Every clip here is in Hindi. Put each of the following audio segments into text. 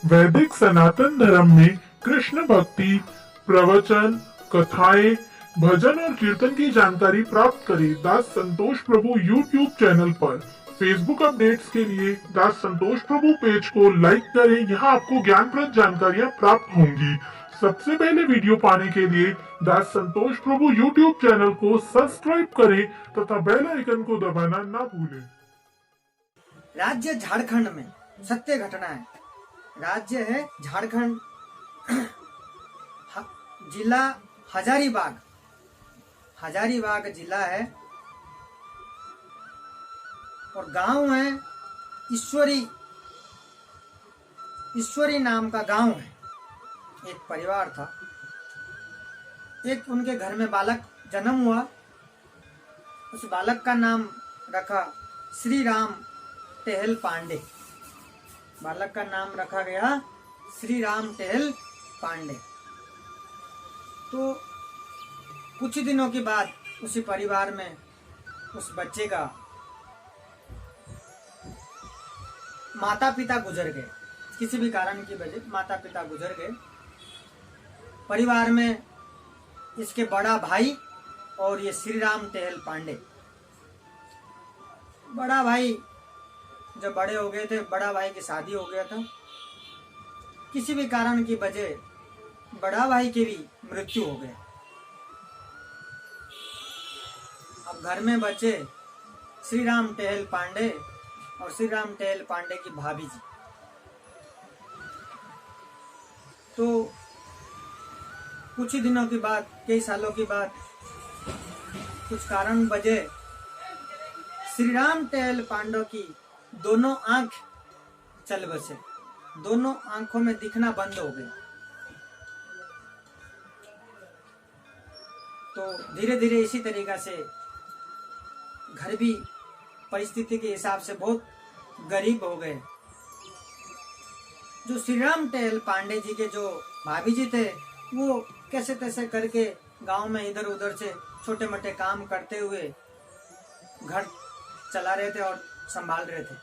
वैदिक सनातन धर्म में कृष्ण भक्ति, प्रवचन, कथाएं, भजन और कीर्तन की जानकारी प्राप्त करें दास संतोष प्रभु यूट्यूब चैनल पर। फेसबुक अपडेट्स के लिए दास संतोष प्रभु पेज को लाइक करें। यहाँ आपको ज्ञानप्रद जानकारियाँ प्राप्त होंगी। सबसे पहले वीडियो पाने के लिए दास संतोष प्रभु यूट्यूब चैनल को सब्सक्राइब करें तथा बेल आइकन को दबाना ना भूलें। राज्य झारखंड में सत्य घटना है। राज्य है झारखंड, जिला हजारीबाग, हजारीबाग जिला है और गांव है ईश्वरी, ईश्वरी नाम का गांव है। एक परिवार था, एक उनके घर में बालक जन्म हुआ। उस बालक का नाम रखा श्री राम टेहल पांडे। बालक का नाम रखा गया श्री राम टेहल पांडे। तो कुछ दिनों के बाद उसी परिवार में उस बच्चे का माता पिता गुजर गए। किसी भी कारण की वजह माता पिता गुजर गए। परिवार में इसके बड़ा भाई और ये श्री राम टेहल पांडे। बड़ा भाई जब बड़े हो गए थे, बड़ा भाई की शादी हो गया था। किसी भी कारण की वजह बड़ा भाई की भी मृत्यु हो गया। अब घर में बचे श्री राम टेहल पांडे और श्री राम टेहल पांडे की भाभी जी। तो कुछ ही दिनों के बाद, कई सालों के बाद, कुछ कारण वजह श्री राम टेहल पांडे की दोनों आंख चल बसे। दोनों आंखों में दिखना बंद हो गया। तो धीरे धीरे इसी तरीका से घर भी परिस्थिति के हिसाब से बहुत गरीब हो गए। जो श्री राम टेहल पांडे जी के जो भाभी जी थे, वो कैसे तैसे करके गांव में इधर उधर से छोटे मोटे काम करते हुए घर चला रहे थे और संभाल रहे थे।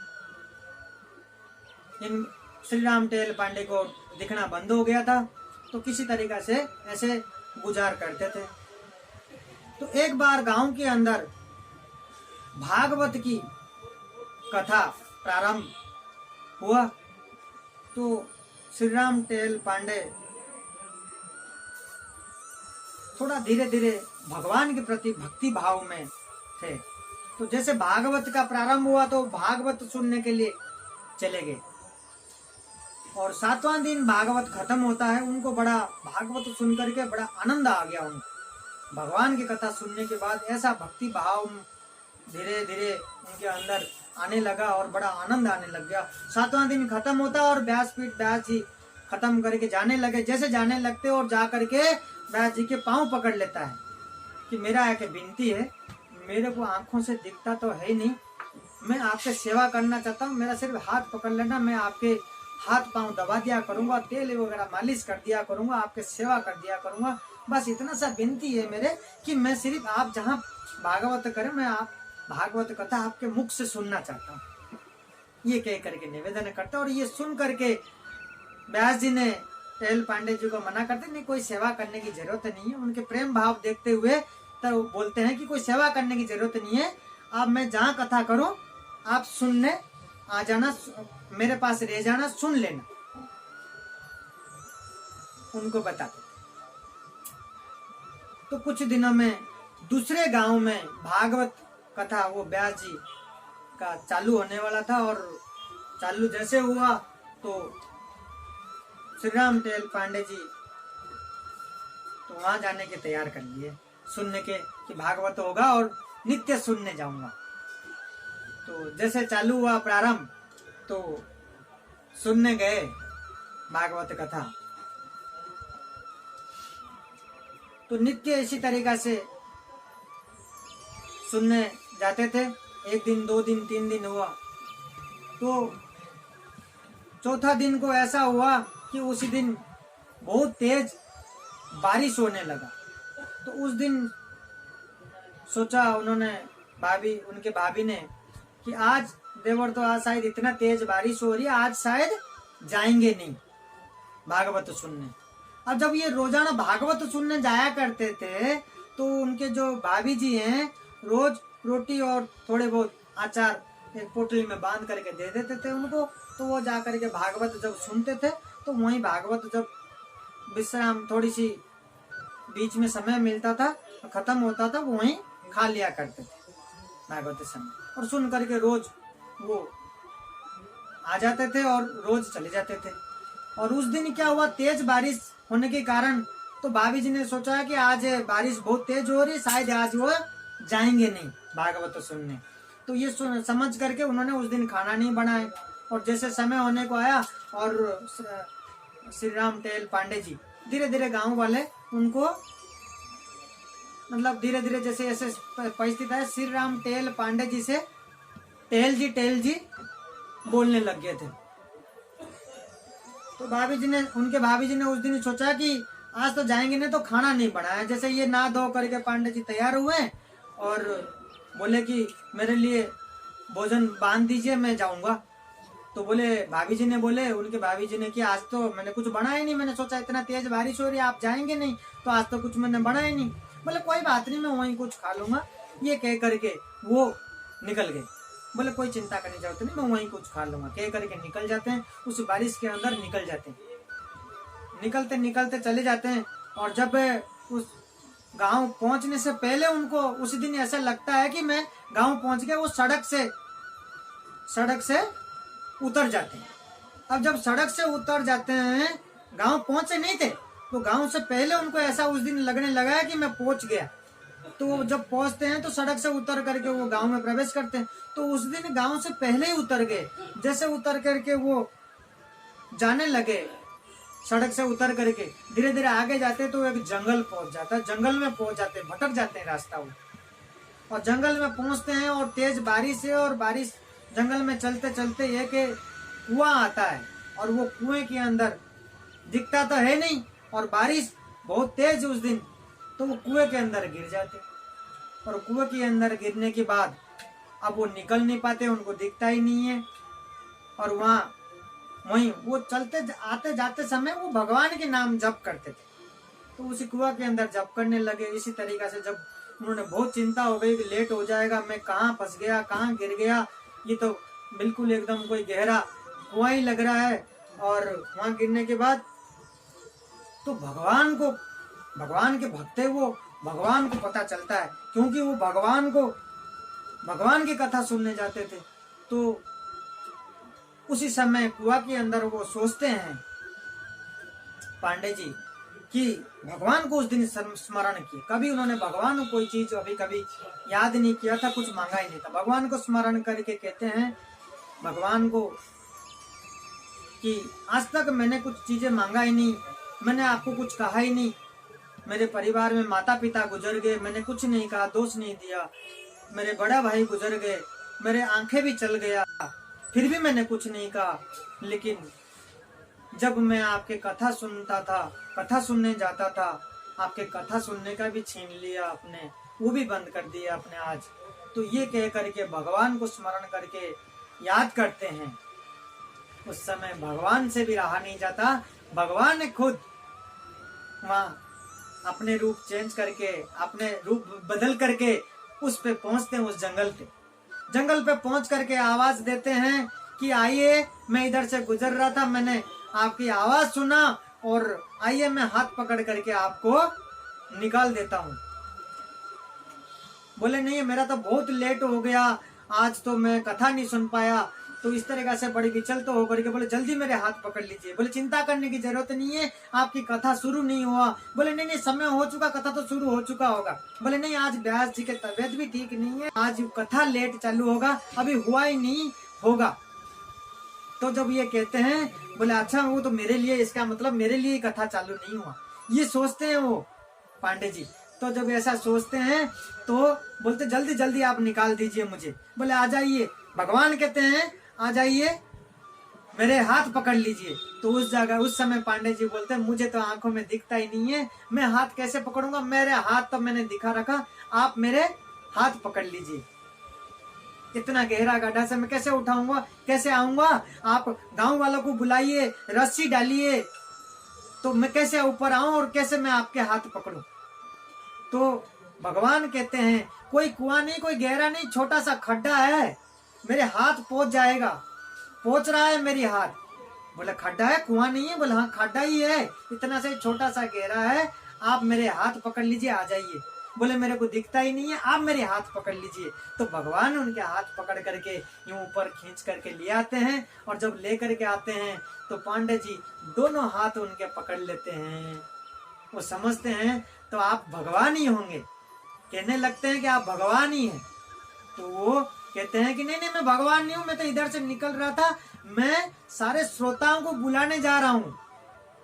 इन श्री राम टेहल पांडे को दिखना बंद हो गया था, तो किसी तरीका से ऐसे गुजार करते थे। तो एक बार गांव के अंदर भागवत की कथा प्रारंभ हुआ। तो श्री राम टेहल पांडे थोड़ा धीरे धीरे भगवान के प्रति भक्ति भाव में थे। तो जैसे भागवत का प्रारंभ हुआ तो भागवत सुनने के लिए चले गए और 7वां दिन भागवत खत्म होता है। उनको बड़ा भागवत सुन करके बड़ा आनंद आ गया। उनको भगवान की कथा सुनने के बाद ऐसा भक्ति भाव धीरे धीरे उनके अंदर आने लगा और बड़ा आनंद आने लग गया। 7वां दिन खत्म होता और व्यासपीठ व्यास जी खत्म करके जाने लगे। जैसे जाने लगते और जा करके व्यास जी के पांव पकड़ लेता है कि मेरा एक विनती है, मेरे को आंखों से दिखता तो है ही नहीं, मैं आपसे सेवा करना चाहता हूँ, मेरा सिर्फ हाथ पकड़ लेना, मैं आपके हाथ पांव दबा दिया करूंगा, तेल वगैरह मालिश कर दिया करूंगा, आपके सेवा कर दिया करूंगा, बस इतना सा विनती है मेरे कि मैं सिर्फ आप जहाँ भागवत करें, मैं आप भागवत कथा आपके मुख से सुनना चाहता हूँ। ये कह करके निवेदन करता। और ये सुन करके व्यास जी ने टेहल पांडे जी को मना करते, नहीं कोई सेवा करने की जरूरत नहीं है। उनके प्रेम भाव देखते हुए तो बोलते हैं कि कोई सेवा करने की जरूरत नहीं है, आप मैं जहाँ कथा करूं आप सुनने आ जाना, मेरे पास रह जाना, सुन लेना। उनको बताते। तो कुछ दिनों में दूसरे गांव में भागवत कथा वो व्यास जी का चालू होने वाला था। और चालू जैसे हुआ तो श्री राम टेहल पांडे जी तो वहां जाने के तैयार कर लिए, सुनने के कि भागवत होगा और नित्य सुनने जाऊंगा। तो जैसे चालू हुआ प्रारंभ तो सुनने गए भागवत कथा। तो नित्य इसी तरीका से सुनने जाते थे। 1 दिन, 2 दिन, 3 दिन हुआ। तो चौथा दिन को ऐसा हुआ कि उसी दिन बहुत तेज बारिश होने लगा। तो उस दिन सोचा उन्होंने, उनके भाभी ने, कि आज देवर तो आज शायद इतना तेज बारिश हो रही है, आज शायद जाएंगे नहीं। भागवत सुनने। अब जब ये रोजाना भागवत सुनने जाया करते थे तो उनके जो भाभी जी हैं रोज रोटी और थोड़े बहुत अचार एक पोटली में बांध करके दे देते थे उनको। तो वो जा करके भागवत जब सुनते थे तो वहीं भागवत जब विश्राम थोड़ी सी बीच में समय मिलता था खत्म होता था वो वहीं खा लिया करते थे भागवत समय, और सुन करके रोज वो आ जाते थे और रोज चले जाते थे। और उस दिन क्या हुआ, तेज बारिश होने के कारण तो भाभी जी ने सोचा कि आज बारिश बहुत तेज हो रही, शायद आज वो जाएंगे नहीं भागवत सुनने। तो ये समझ करके उन्होंने उस दिन खाना नहीं बनाया। और जैसे समय होने को आया और श्री राम टेल पांडे जी धीरे धीरे गांव वाले उनको मतलब धीरे धीरे जैसे ऐसे परिस्थिति है, श्री राम टेल पांडे जी से टेल जी बोलने लग गए थे। तो उनके भाभी जी ने उस दिन सोचा कि आज तो जाएंगे नहीं तो खाना नहीं बनाया। जैसे ये ना धो करके पांडे जी तैयार हुए और बोले कि मेरे लिए भोजन बांध दीजिए मैं जाऊंगा। तो बोले भाभी जी ने बोले उनके भाभी जी ने कि आज तो मैंने कुछ बनाया नहीं, मैंने सोचा इतना तेज बारिश हो रही है आप जाएंगे नहीं तो आज तो कुछ मैंने बनाया नहीं। बोले कोई बात नहीं मैं वहीं कुछ खा लूंगा। ये कह करके वो निकल गए। बोले कोई चिंता करने जरूरत नहीं मैं वहीं कुछ खा लूंगा। कह करके निकल जाते हैं, उस बारिश के अंदर निकल जाते हैं, निकलते निकलते चले जाते हैं। और जब उस गांव पहुंचने से पहले उनको उस दिन ऐसा लगता है कि मैं गांव पहुंच गया, वो सड़क से उतर जाते हैं। अब जब सड़क से उतर जाते हैं, गांव पहुंचे नहीं थे तो गांव से पहले उनको ऐसा उस दिन लगने लगा है कि मैं पहुंच गया। तो जब पहुंचते हैं तो सड़क से उतर करके वो गांव में प्रवेश करते हैं। तो उस दिन गांव से पहले ही उतर गए। जैसे उतर करके वो जाने लगे, सड़क से उतर करके धीरे धीरे आगे जाते तो एक जंगल पहुंच जाता है। जंगल में पहुंच जाते, भटक जाते हैं रास्ता वो। और जंगल में पहुंचते हैं और तेज बारिश है और बारिश जंगल में चलते चलते एक कुआं आता है और वो कुएं के अंदर दिखता तो है नहीं और बारिश बहुत तेज उस दिन, तो वो कुएं के अंदर गिर जाते। और कुएं के अंदर गिरने के बाद अब वो निकल नहीं पाते, उनको दिखता ही नहीं है। और वहीं वो चलते आते जाते समय वो भगवान के नाम जप करते थे। तो उसी कुआं के अंदर जप करने लगे। इसी तरीका से जब उन्होंने बहुत चिंता हो गई कि लेट हो जाएगा, मैं कहाँ फंस गया, कहाँ गिर गया, ये तो बिल्कुल एकदम कोई गहरा कुआं ही लग रहा है। और वहां गिरने के बाद तो भगवान के भक्त है वो, भगवान को पता चलता है क्योंकि वो भगवान की कथा सुनने जाते थे। तो उसी समय कुआं के अंदर वो सोचते हैं पांडे जी कि भगवान को उस दिन स्मरण किए। कभी उन्होंने भगवान को कोई चीज कभी याद नहीं किया था, कुछ मांगा ही नहीं था। भगवान को स्मरण करके कहते हैं भगवान को कि आज तक मैंने कुछ चीजें मांगा ही नहीं, मैंने आपको कुछ कहा ही नहीं, मेरे परिवार में माता पिता गुजर गए, मैंने कुछ नहीं कहा, दोष नहीं दिया, मेरे बड़ा भाई गुजर गए, मेरे आंखें भी चल गया, फिर भी मैंने कुछ नहीं कहा। लेकिन जब मैं आपके कथा सुनता था, कथा सुनने जाता था, आपके कथा सुनने का भी छीन लिया आपने, वो भी बंद कर दिया आपने आज। तो ये कह करके भगवान को स्मरण करके याद करते हैं। उस समय भगवान से भी रहा नहीं जाता, भगवान ने खुद वहाँ अपने रूप चेंज करके, अपने रूप बदल करके उस पे पहुंचते हैं, उस जंगल पे पहुंच करके आवाज देते हैं कि आइए, मैं इधर से गुजर रहा था, मैंने आपकी आवाज सुना और आइए मैं हाथ पकड़ करके आपको निकाल देता हूँ। बोले नहीं मेरा तो बहुत लेट हो गया, आज तो मैं कथा नहीं सुन पाया। तो इस तरीके से बड़ी विचल तो होकर के बोले जल्दी मेरे हाथ पकड़ लीजिए। बोले चिंता करने की जरूरत नहीं है, आपकी कथा शुरू नहीं हुआ। बोले नहीं समय हो चुका, कथा तो शुरू हो चुका होगा। बोले नहीं आज व्यास जी की तबीयत भी ठीक नहीं है, आज कथा लेट चालू होगा, अभी हुआ ही नहीं होगा। तो जब ये कहते हैं बोले अच्छा वो तो मेरे लिए, इसका मतलब मेरे लिए कथा चालू नहीं हुआ, ये सोचते हैं वो पांडे जी। तो जब ऐसा सोचते हैं तो बोलते जल्दी जल्दी आप निकाल दीजिए मुझे। बोले आ जाइए, भगवान कहते हैं आ जाइए, मेरे हाथ पकड़ लीजिए। तो उस समय पांडे जी बोलते हैं मुझे तो आंखों में दिखता ही नहीं है, मैं हाथ कैसे पकड़ूंगा, मेरे हाथ तो मैंने दिखा रखा, आप मेरे हाथ पकड़ लीजिए। इतना गहरा गड्ढा से मैं कैसे उठाऊंगा, कैसे आऊंगा, आप गांव वालों को बुलाइए, रस्सी डालिए, तो मैं कैसे ऊपर आऊं और कैसे मैं आपके हाथ पकड़ूं। तो भगवान कहते हैं कोई कुआं नहीं, कोई गहरा नहीं, छोटा सा खड्डा है, मेरे हाथ पहुंच जाएगा, पहुंच रहा है मेरी हाथ। बोले खड्डा है, कुआं नहीं है? बोले हाँ खड्डा ही है, इतना से छोटा सा गहरा है, आप मेरे हाथ पकड़ लीजिए, आ जाइए। बोले मेरे को दिखता ही नहीं है, आप मेरे हाथ पकड़ लीजिए। तो भगवान उनके हाथ पकड़ करके यूं ऊपर खींच करके ले आते हैं, और जब ले करके आते हैं तो पांडे जी दोनों हाथ उनके पकड़ लेते हैं। वो समझते हैं तो आप भगवान ही होंगे, कहने लगते हैं कि आप भगवान ही हैं। तो वो कहते हैं कि नहीं नहीं, मैं भगवान नहीं हूं, मैं तो इधर से निकल रहा था, मैं सारे श्रोताओं को बुलाने जा रहा हूं।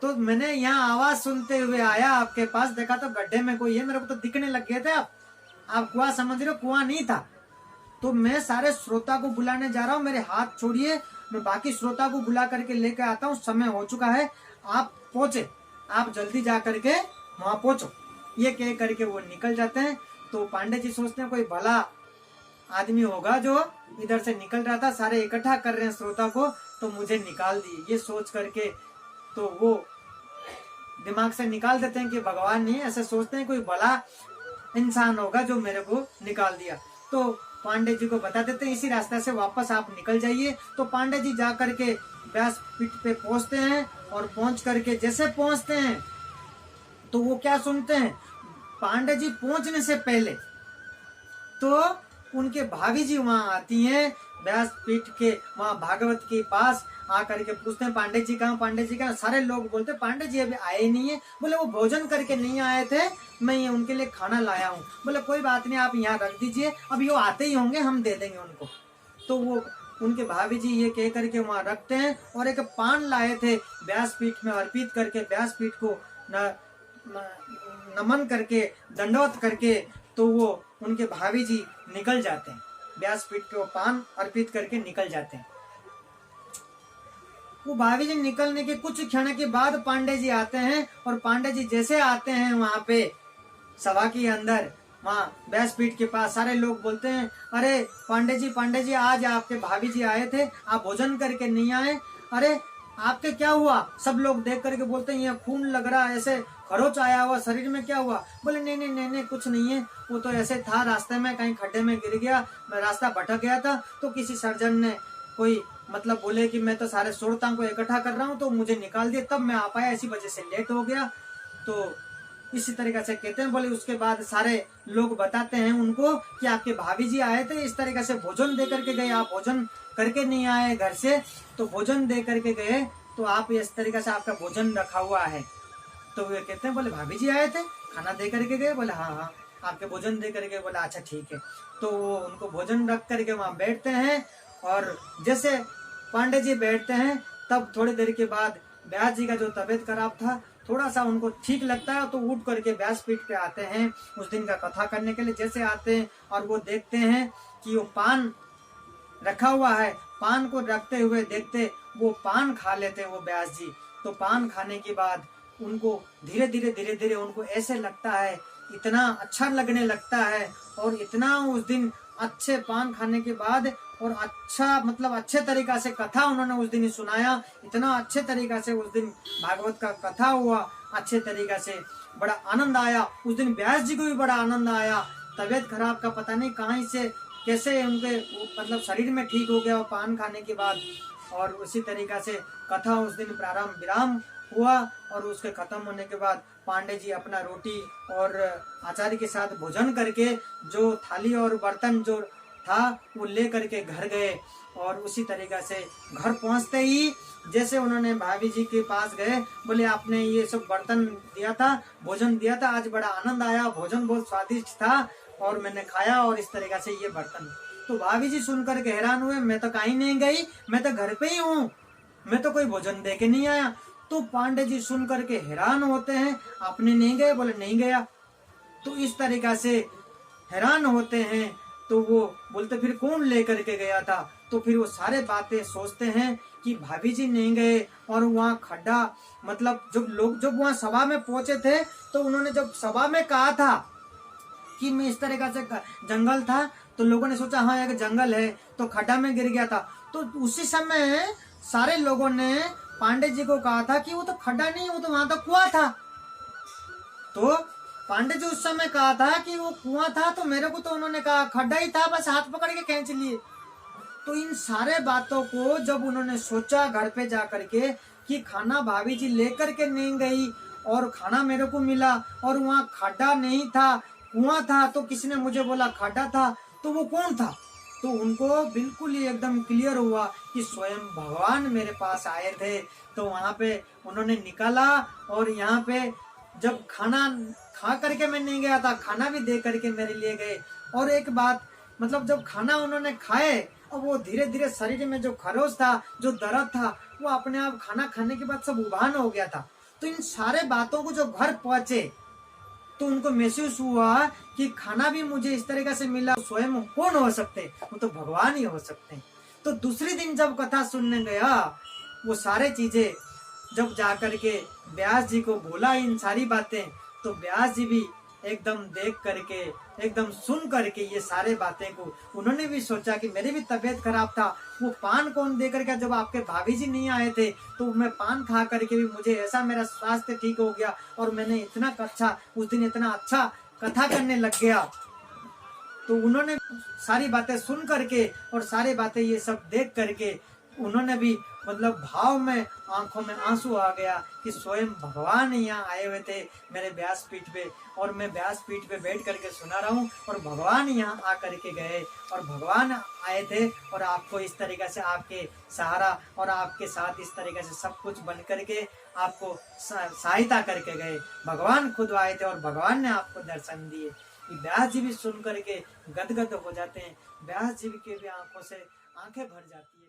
तो मैंने यहाँ आवाज सुनते हुए आया आपके पास, देखा तो गड्ढे में कोई है, मेरे को तो दिखने लग गए थे आप कुआं समझ रहे हो, कुआं नहीं था। तो मैं सारे श्रोता को बुलाने जा रहा हूँ, मेरे हाथ छोड़िए, मैं बाकी श्रोता को बुला करके लेकर आता हूँ, समय हो चुका है, आप पहुंचे, आप जल्दी जा करके वहां पहुंचो। ये कह करके वो निकल जाते हैं। तो पांडे जी सोचते हैं कोई भला आदमी होगा जो इधर से निकल रहा था, सारे इकट्ठा कर रहे हैं श्रोता को, तो मुझे निकाल दिए, ये सोच करके तो वो दिमाग से निकाल देते हैं कि भगवान नहीं, ऐसे सोचते हैं कोई भला इंसान होगा जो मेरे को निकाल दिया। तो पांडे जी को बता देते हैं इसी रास्ते से वापस आप निकल जाइए। तो पांडे जी जा करके व्यास पीठ पे पहुंचते हैं, और पहुंच करके जैसे पहुंचते हैं तो वो क्या सुनते हैं, पांडे जी पहुंचने से पहले तो उनके भाभी जी वहां आती हैं, व्यास पीठ के वहां भागवत के पास आकर के पूछते हैं पांडे जी कहाँ, पांडे जी कहाँ। सारे लोग बोलते हैं पांडे जी अभी आए नहीं है। बोले वो भोजन करके नहीं आए थे, मैं ये उनके लिए खाना लाया हूँ। बोले कोई बात नहीं, आप यहाँ रख दीजिए, अभी वो आते ही होंगे, हम दे देंगे उनको। तो वो उनके भाभी जी ये कह करके वहां रखते हैं, और एक पान लाए थे व्यास पीठ में अर्पित करके, व्यास पीठ को नमन करके दंडवत करके, तो वो उनके भाभी जी निकल जाते हैं, व्यास पीठ को पान अर्पित करके निकल जाते हैं। वो भाभी जी निकलने के कुछ क्षण के बाद पांडे जी आते हैं, और पांडे जी जैसे आते हैं वहां पे सभा के अंदर, वहां व्यासपीठ के पास, सारे लोग बोलते हैं अरे पांडे जी आज आपके भाभी जी आए थे, आप भोजन करके नहीं आए, अरे आपके क्या हुआ? सब लोग देख करके बोलते हैं ये खून लग रहा है, ऐसे खरोच आया हुआ शरीर में, क्या हुआ? बोले नहीं नहीं नहीं नहीं कुछ नहीं है, वो तो ऐसे था, रास्ते में कहीं खड्डे में गिर गया, मैं रास्ता भटक गया था, तो किसी सर्जन ने कोई मतलब बोले कि मैं तो सारे श्रोताओं को इकट्ठा कर रहा हूँ, तो मुझे निकाल दिया, तब मैं आ पाया, इसी वजह से लेट हो गया। तो इसी तरीके से कहते हैं। बोले उसके बाद सारे लोग बताते हैं उनको कि आपके भाभी जी आए थे, इस तरीके से भोजन दे करके गए, आप भोजन करके नहीं आए घर से, तो भोजन दे करके गए, तो आप इस तरीके से आपका भोजन रखा हुआ है। तो वे कहते हैं बोले भाभी जी आए थे, खाना दे करके गए? बोले हाँ हाँ, आपके भोजन दे करके। बोला अच्छा ठीक है। तो वो उनको भोजन रख करके वहां बैठते हैं, और जैसे पांडे जी बैठते हैं तब थोड़ी देर के बाद व्यास जी का जो तबीयत खराब था, थोड़ा सा उनको ठीक लगता है, तो उठ करके व्यासपीठ पे आते हैं उस दिन का कथा करने के लिए। जैसे आते हैं और वो देखते हैं कि वो पान रखा हुआ है, पान को रखते हुए देखते, वो पान खा लेते वो व्यास जी। तो पान खाने के बाद उनको धीरे धीरे उनको ऐसे लगता है, इतना अच्छा लगने लगता है, और इतना उस दिन अच्छे पान खाने के बाद, और अच्छा मतलब अच्छे तरीका से कथा उन्होंने उस दिन ही सुनाया, इतना अच्छे तरीका से उस दिन भागवत का कथा हुआ, अच्छे तरीका से बड़ा आनंद आया। उस दिन व्यास जी को भी बड़ा आनंद आया। तबीयत खराब का पता नहीं कहाँ से कैसे उनके मतलब शरीर में ठीक हो गया पान खाने के बाद, और उसी तरीका से कथा उस दिन प्रारंभ विराम हुआ। और उसके खत्म होने के बाद पांडे जी अपना रोटी और आचार्य के साथ भोजन करके, जो थाली और बर्तन जो था वो ले करके घर गए। और उसी तरीका से घर पहुंचते ही जैसे उन्होंने भाभी जी के पास गए, बोले आपने ये सब बर्तन दिया था, भोजन दिया था, आज बड़ा आनंद आया, भोजन बहुत स्वादिष्ट था और मैंने खाया, और इस तरीका से ये बर्तन। तो भाभी जी सुनकर के हैरान हुए, मैं तो कहीं नहीं गई, मैं तो घर पे ही हूँ, मैं तो कोई भोजन दे के नहीं आया। तो पांडे जी सुन करके हैरान होते हैं, आपने नहीं गए? बोले नहीं गया। तो इस तरीका से हैरान होते हैं। तो वो बोलते फिर कौन लेकर के गया था? तो फिर वो सारे बातें सोचते हैं कि भाभी जी नहीं गए, और वहाँ खड्डा मतलब जब वहाँ सभा में पहुंचे थे, तो उन्होंने जब सभा में कहा था कि मैं इस तरीका से जंगल था, तो लोगों ने सोचा हाँ एक जंगल है, तो खड्डा में गिर गया था। तो उसी समय सारे लोगों ने पांडे जी को कहा था कि वो तो खड्डा नहीं, वो तो वहां तक कुआं था। तो पांडे जी उस समय कहा था कि वो कुआं था, तो मेरे को तो उन्होंने कहा खड्डा ही था, बस हाथ पकड़ के खींच लिए। तो इन सारे बातों को जब उन्होंने सोचा घर पे जा करके कि खाना भाभी जी लेकर के नहीं गई और खाना मेरे को मिला और वहाँ खड्डा नहीं था, कुआं था, तो किसी ने मुझे बोला खड्डा था, तो वो कौन था? तो उनको बिल्कुल ही एकदम क्लियर हुआ कि स्वयं भगवान मेरे पास आए थे। तो वहाँ पे उन्होंने निकाला और यहाँ पे जब खाना खा करके मैं नहीं गया था, खाना भी दे करके मेरे लिए गए। और एक बात, मतलब जब खाना उन्होंने खाए और वो धीरे धीरे शरीर में जो खरोच था, जो दर्द था, वो अपने आप खाना खाने के बाद सब उभान हो गया था। तो इन सारे बातों को जो घर पहुंचे तो उनको महसूस हुआ कि खाना भी मुझे इस तरीके से मिला, स्वयं कौन हो सकते, वो तो भगवान ही हो सकते हैं। तो दूसरी दिन जब कथा सुनने गया, वो सारे चीजें जब जा करके व्यास जी को बोला इन सारी बातें, तो व्यास जी भी एकदम देख करके, एकदम सुन करके ये सारे बातें को उन्होंने भी सोचा कि मेरी भी तबीयत खराब था, वो पान कौन दे करके, जब आपके भाभी जी नहीं आए थे तो मैं पान खा करके भी मुझे ऐसा मेरा स्वास्थ्य ठीक हो गया और मैंने इतना अच्छा उस दिन इतना अच्छा कथा करने लग गया। तो उन्होंने सारी बातें सुन करके और सारी बातें ये सब देख करके उन्होंने भी मतलब भाव में आंखों में आंसू आ गया कि स्वयं भगवान यहाँ आए हुए थे मेरे व्यासपीठ पे, और मैं व्यासपीठ पे बैठ करके सुना रहा हूँ और भगवान यहाँ आ करके गए और भगवान आए थे और आपको इस तरीके से आपके सहारा और आपके साथ इस तरीके से सब कुछ बन करके आपको सहायता करके गए। भगवान खुद आए थे और भगवान ने आपको दर्शन दिए। व्यास जी भी सुन करके गदगद हो जाते हैं, व्यास जी की भी आंखों से आंखें भर जाती है।